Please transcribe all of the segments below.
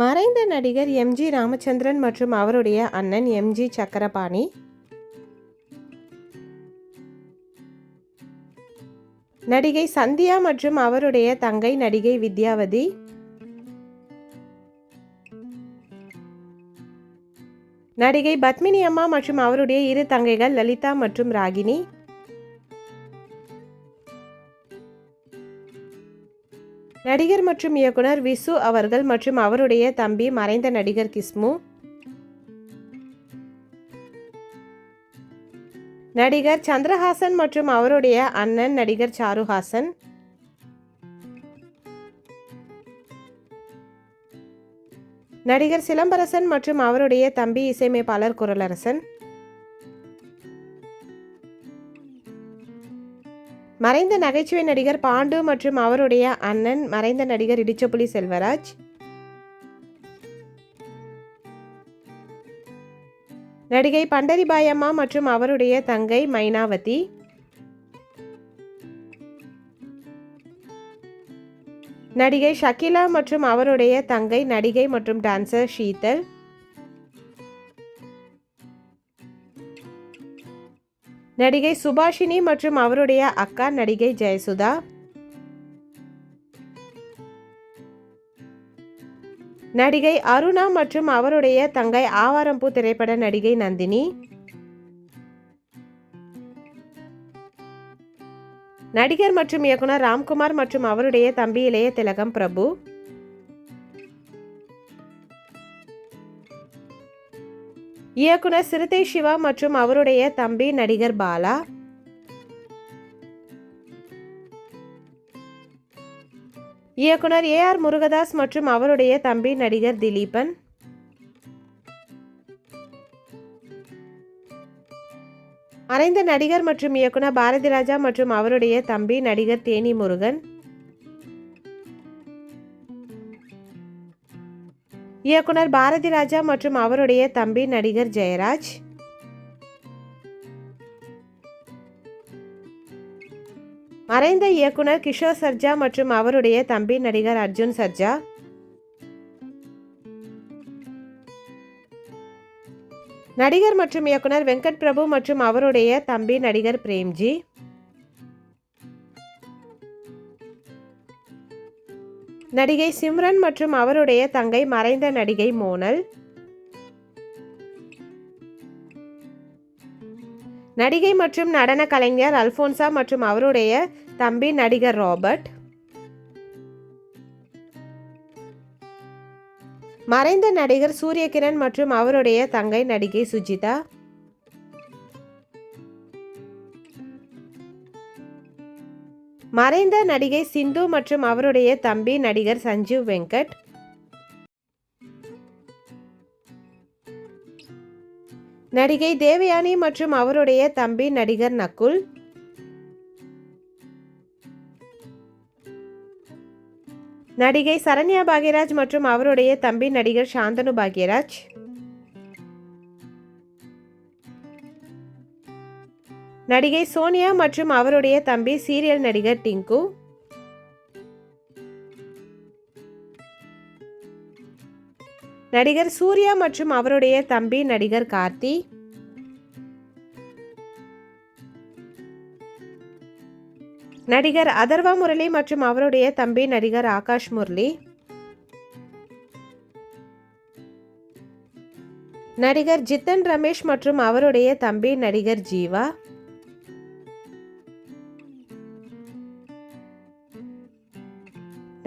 மறைந்த நடிகர் எம்.ஜி. ராமச்சந்திரன் மற்றும் அவருடைய அண்ணன் எம்.ஜி. சக்கரபாணி, நடிகை சந்தியா மற்றும் அவருடைய தங்கை நடிகை வித்யாவதி, நடிகை பத்மினி அம்மா மற்றும் அவருடைய இரு தங்கைகள் லலிதா மற்றும் ராகினி, நடிகர் மற்றும் இயக்குனர் விசு அவர்கள் மற்றும் அவருடைய தம்பி மறைந்த நடிகர் கிஸ்மு, நடிகர் சந்திரஹாசன் மற்றும் அவருடைய அண்ணன் நடிகர் சாருஹாசன், நடிகர் சிலம்பரசன் மற்றும் அவருடைய தம்பி இசையமைப்பாளர் குரலரசன், மறைந்த நகைச்சுவை நடிகர் பாண்டு மற்றும் அவருடைய அண்ணன் மறைந்த நடிகர் இடிச்சப்புலி செல்வராஜ், நடிகை பண்டரிபாய் அம்மா மற்றும் அவருடைய தங்கை மைனாவதி, நடிகை ஷகிலா மற்றும் அவருடைய தங்கை நடிகை மற்றும் டான்சர் ஷீதல், நடிகை சுபாஷினி மற்றும் அவருடைய அக்கா நடிகை ஜெயசுதா, நடிகை அருணா மற்றும் அவருடைய தங்கை ஆவாரம்பூ திரைப்பட நடிகை நந்தினி, நடிகர் மற்றும் இயக்குனர் ராம்குமார் மற்றும் அவருடைய தம்பி இளைய திலகம் பிரபு, இயக்குனர் சிறுத்தை சிவா மற்றும் அவருடைய தம்பி நடிகர் பாலா, இயக்குனர் ஏ.ஆர். முருகதாஸ் மற்றும் அவருடைய தம்பி நடிகர் திலீபன், மறைந்த நடிகர் மற்றும் இயக்குனர் பாரதி ராஜா மற்றும் அவருடைய தம்பி நடிகர் தேனி முருகன், இயக்குனர் பாரதி ராஜா மற்றும் அவருடைய தம்பி நடிகர் ஜெயராஜ், மறைந்த இயக்குனர் கிஷோர் சர்ஜா மற்றும் அவருடைய தம்பி நடிகர் அர்ஜுன் சர்ஜா, நடிகர் மற்றும் இயக்குனர் வெங்கட் பிரபு மற்றும் அவருடைய தம்பி நடிகர் பிரேம்ஜி, நடிகை சிம்ரன் மற்றும் அவருடைய தங்கை மறைந்த நடிகை மோனல், நடிகை மற்றும் நடன கலைஞர் அல்போன்சா மற்றும் அவருடைய தம்பி நடிகர் ராபர்ட், மறைந்த நடிகர் சூரியகிரண் மற்றும் அவருடைய தங்கை நடிகை சுஜிதா, மறைந்த நடிகை சிந்து மற்றும் அவருடைய தம்பி நடிகர் சஞ்சீவ் வெங்கட், நடிகை தேவயானி மற்றும் அவருடைய தம்பி நடிகர் நகுல், நடிகை சரண்யா பாக்யராஜ் மற்றும் அவருடைய தம்பி நடிகர் சாந்தனு பாக்யராஜ், நடிகை சோனியா மற்றும் அவருடைய தம்பி சீரியல் நடிகர் டிங்கு, நடிகர் சூர்யா மற்றும் அவருடைய தம்பி நடிகர் கார்த்தி, நடிகர் அதர்வா முரளி மற்றும் அவருடைய தம்பி நடிகர் ஆகாஷ் முரளி, நடிகர் ஜித்தன் ரமேஷ் மற்றும் அவருடைய தம்பி நடிகர் ஜீவா,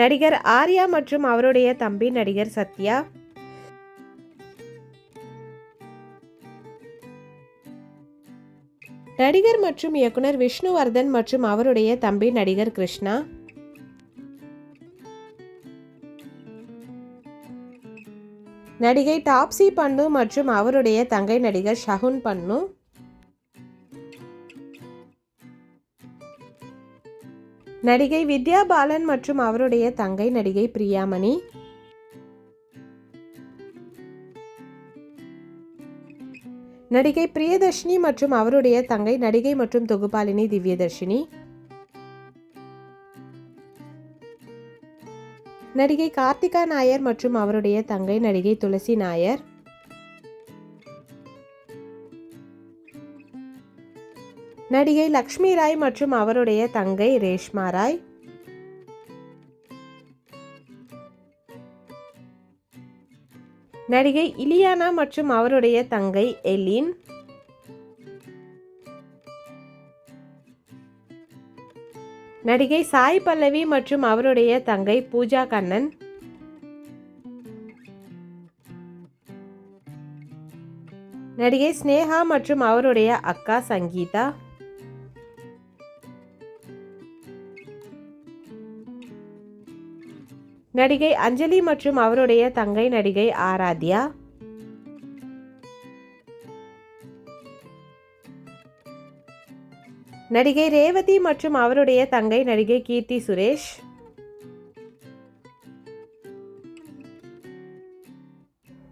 நடிகர் ஆர்யா மற்றும் அவருடைய தம்பி நடிகர் சத்யா, நடிகர் மற்றும் இயக்குனர் விஷ்ணுவர்தன் மற்றும் அவருடைய தம்பி நடிகர் கிருஷ்ணா, நடிகை டாப்ஸி பன்னு மற்றும் அவருடைய தங்கை நடிகர் ஷகுன் பன்னு, நடிகை வித்யா பாலன் மற்றும் அவருடைய தங்கை நடிகை பிரியாமணி, நடிகை பிரியதர்ஷினி மற்றும் அவருடைய தங்கை நடிகை மற்றும் தொகுப்பாளினி திவ்யதர்ஷினி, நடிகை கார்த்திகா நாயர் மற்றும் அவருடைய தங்கை நடிகை துளசி நாயர். நடிகை லக்ஷ்மி ராய் மற்றும் அவருடைய தங்கை ரேஷ்மா ராய். நடிகை இலியானா மற்றும் அவருடைய தங்கை எலின். நடிகை சாய் பல்லவி மற்றும் அவருடைய தங்கை பூஜா கண்ணன். நடிகை ஸ்னேகா மற்றும் அவருடைய அக்கா சங்கீதா. நடிகை அஞ்சலி மற்றும் அவருடைய தங்கை நடிகை ஆராத்யா. நடிகை ரேவதி மற்றும் அவருடைய தங்கை நடிகை கீர்த்தி சுரேஷ்.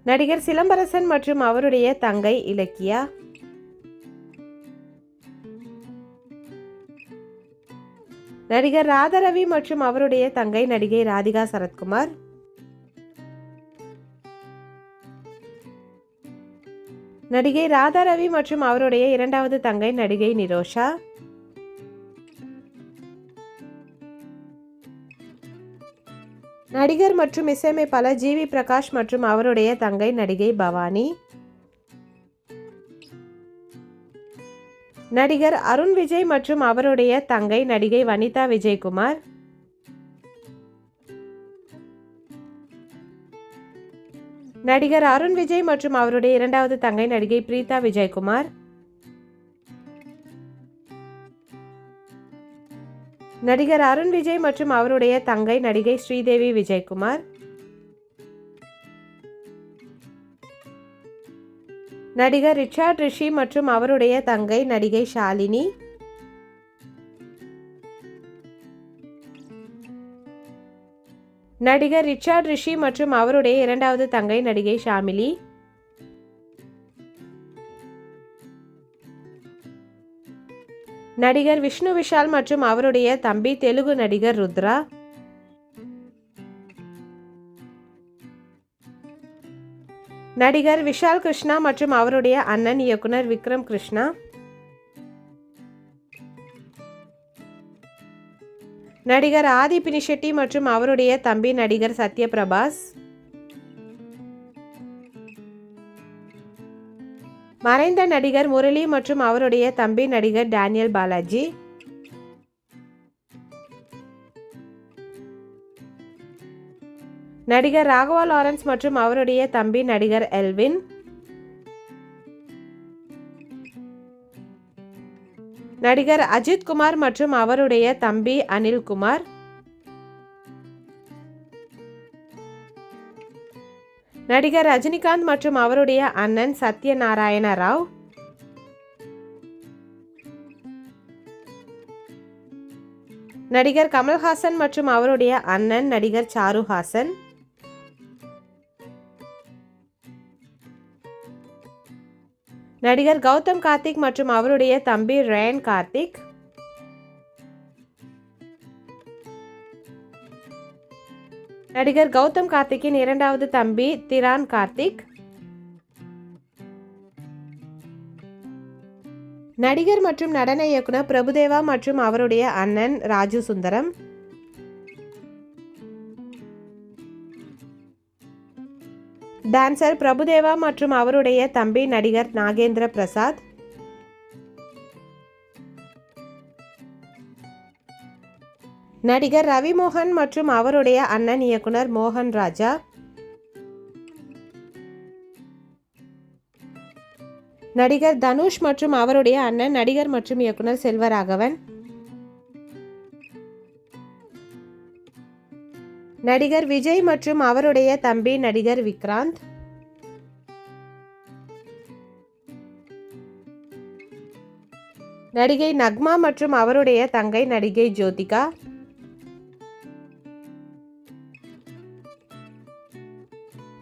நடிகர் சிலம்பரசன் மற்றும் அவருடைய தங்கை இலக்கியா. நடிகர் ராதாரவி மற்றும் அவருடைய தங்கை நடிகை ராதிகா சரத்குமார். நடிகை ராதாரவி மற்றும் அவருடைய இரண்டாவது தங்கை நடிகை நிரோஷா. நடிகர் மற்றும் இசையமைப்பாளர் ஜி வி பிரகாஷ் மற்றும் அவருடைய தங்கை நடிகை பவானி. நடிகர் அருண் விஜய் மற்றும் அவருடைய தங்கை நடிகை வனிதா விஜயகுமார். நடிகர் அருண் விஜய் மற்றும் அவருடைய இரண்டாவது தங்கை நடிகை பிரீதா விஜயகுமார். நடிகர் அருண் விஜய் மற்றும் அவருடைய தங்கை நடிகை ஸ்ரீதேவி விஜயகுமார். நடிகர் ரிச்சர்ட் ரிஷி மற்றும் அவருடைய தங்கை நடிகை ஷாலினி. நடிகர் ரிச்சர்ட் ரிஷி மற்றும் அவருடைய இரண்டாவது தங்கை நடிகை ஷாமிலி. நடிகர் விஷ்ணு விஷால் மற்றும் அவருடைய தம்பி தெலுங்கு நடிகர் ருத்ரா. நடிகர் விஷால் கிருஷ்ணா மற்றும் அவருடைய அண்ணன் இயக்குனர் விக்ரம் கிருஷ்ணா. நடிகர் ஆதி பினிஷெட்டி மற்றும் அவருடைய தம்பி நடிகர் சத்யபிரபாஸ். மறைந்த நடிகர் முரளி மற்றும் அவருடைய தம்பி நடிகர் டேனியல் பாலாஜி. நடிகர் ராகவா லாரன்ஸ் மற்றும் அவருடைய தம்பி நடிகர் எல்வின். நடிகர் அஜித் குமார் மற்றும் அவருடைய தம்பி அனில்குமார். நடிகர் ரஜினிகாந்த் மற்றும் அவருடைய அண்ணன் சத்யநாராயண ராவ். நடிகர் கமல்ஹாசன் மற்றும் அவருடைய அண்ணன் நடிகர் சாருஹாசன். நடிகர் கௌதம் கார்த்திக் மற்றும் அவருடைய தம்பி ரேன் கார்த்திக். நடிகர் கௌதம் கார்த்திக்கின் இரண்டாவது தம்பி திரான் கார்த்திக். நடிகர் மற்றும் நடன இயக்குனர் பிரபுதேவா மற்றும் அவருடைய அண்ணன் ராஜு சுந்தரம். டான்சர் பிரபுதேவா மற்றும் அவருடைய தம்பி நடிகர் நாகேந்திர பிரசாத். நடிகர் ரவி மோகன் மற்றும் அவருடைய அண்ணன் இயக்குனர் மோகன் ராஜா. நடிகர் தனுஷ் மற்றும் அவருடைய அண்ணன் நடிகர் மற்றும் இயக்குனர் செல்வராகவன். நடிகர் விஜய் மற்றும் அவருடைய தம்பி நடிகர் விக்ராந்த். நடிகை நக்மா மற்றும் அவருடைய தங்கை நடிகை ஜோதிகா.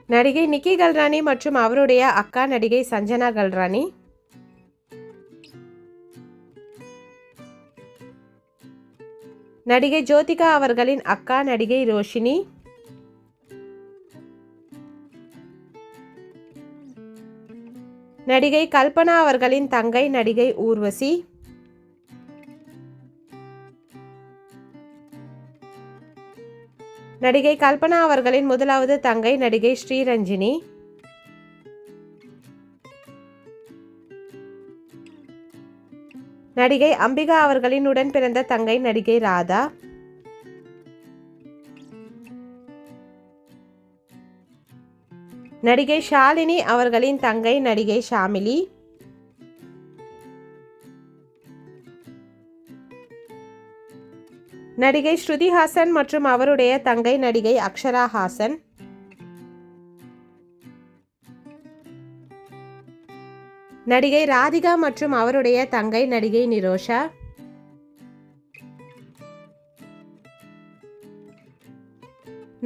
நடிகை நிக்கி கல்ரானி மற்றும் அவருடைய அக்கா நடிகை சஞ்சனா கல்ரானி. நடிகை ஜோதிகா அவர்களின் அக்கா நடிகை ரோஷினி. நடிகை கல்பனா அவர்களின் தங்கை நடிகை ஊர்வசி. நடிகை கல்பனா அவர்களின் முதலாவது தங்கை நடிகை ஸ்ரீரஞ்சினி. நடிகை அம்பிகா அவர்களின் உடன் பிறந்த தங்கை நடிகை ராதா. நடிகை ஷாலினி அவர்களின் தங்கை நடிகை ஷாமிலி. நடிகை ஸ்ருதி ஹாசன் மற்றும் அவருடைய தங்கை நடிகை அக்ஷரா ஹாசன். நடிகை ராதிகா மற்றும் அவருடைய தங்கை நடிகை நிரோஷா.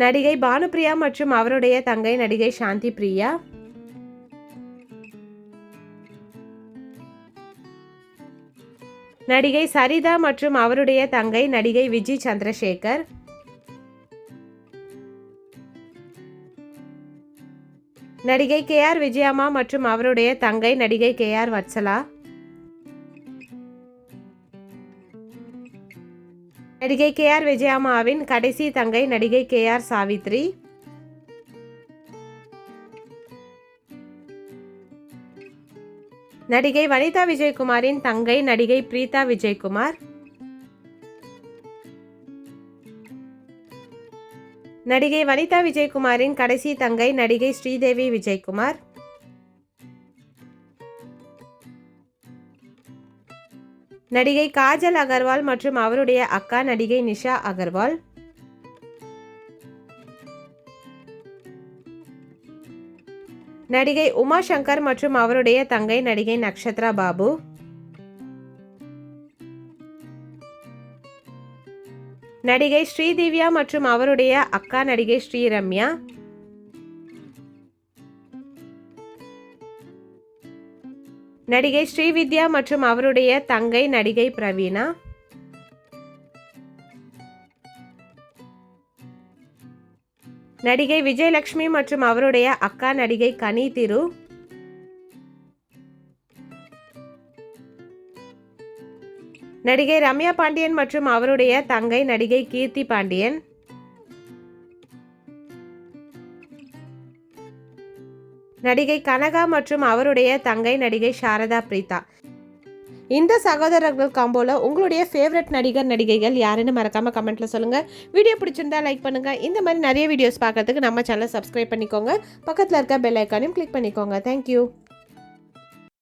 நடிகை பானுப்பிரியா மற்றும் அவருடைய தங்கை நடிகை சாந்தி பிரியா. நடிகை சரிதா மற்றும் அவருடைய தங்கை நடிகை விஜய் சந்திரசேகர். நடிகை KR விஜயம்மா மற்றும் அவருடைய தங்கை நடிகை KR வத்சலா. நடிகை KR விஜயம்மாவின் கடைசி தங்கை நடிகை KR சாவித்ரி. நடிகை வனிதா விஜயகுமாரின் தங்கை நடிகை பிரீதா விஜயகுமார். நடிகை வனிதா விஜயகுமாரின் கடைசி தங்கை நடிகை ஸ்ரீதேவி விஜயகுமார். நடிகை காஜல் அகர்வால் மற்றும் அவருடைய அக்கா நடிகை நிஷா அகர்வால். நடிகை உமா சங்கர் மற்றும் அவருடைய தங்கை நடிகை நக்ஷத்ரா பாபு. நடிகை ஸ்ரீதிவ்யா மற்றும் அவருடைய அக்கா நடிகை ஸ்ரீரம்யா. நடிகை ஸ்ரீவித்யா மற்றும் அவருடைய தங்கை நடிகை பிரவீனா. நடிகை விஜயலட்சுமி மற்றும் அவருடைய அக்கா நடிகை கனி திரு. நடிகை ரம்யா பாண்டியன் மற்றும் அவருடைய தங்கை நடிகை கீர்த்தி பாண்டியன். நடிகை கனகா மற்றும் அவருடைய தங்கை நடிகை சாரதா பிரீதா. இந்த சகோதரர்கள் காம்போல உங்களுடைய ஃபேவரட் நடிகர் நடிகைகள் யாருன்னு மறக்காம கமெண்ட்ல சொல்லுங்க. வீடியோ பிடிச்சிருந்தா லைக் பண்ணுங்க. இந்த மாதிரி நிறைய வீடியோஸ் பார்க்கறதுக்கு நம்ம சேனலை சப்ஸ்கிரைப் பண்ணிக்கோங்க. பக்கத்தில் இருக்க பெல் ஐக்கானையும் கிளிக் பண்ணிக்கோங்க. தேங்க்யூ.